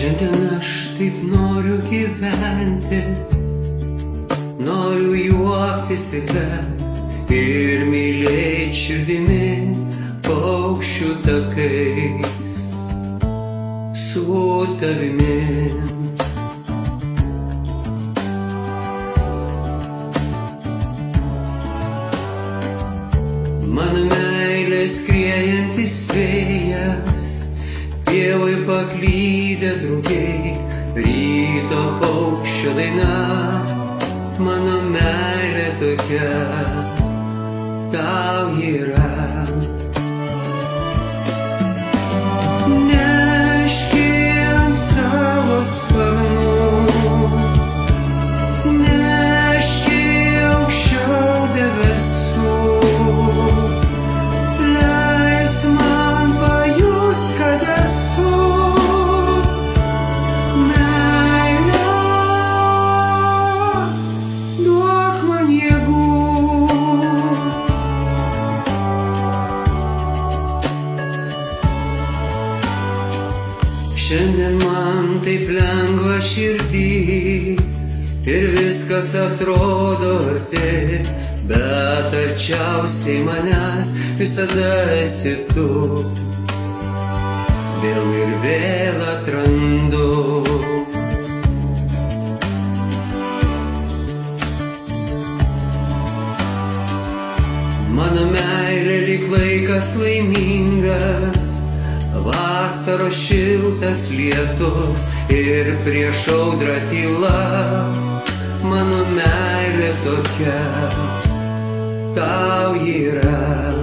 Šiandien aš taip noriu gyventi, noriu juoktis tikra ir mylėt širdimi paukščių takais su tavimi. Mano meilė skriejantis vėjas, pievai paklydę drugiai, ryto paukščio daina. Mano meilė tokia tau yra. Neški ant savo sparnų, neški aukščiau debesų, leisk man pajust, kad esu meilė, duok man jėgų. Šiandien man taip lengva širdį ir viskas atrodo arti, bet arčiausiai manęs visada esi tu. Vėl ir vėl atrandu mano meilė lyg laikas laimingas, vasaros šiltas lietus ir prieš audrą tyla. Mano meilė tokia tau yra.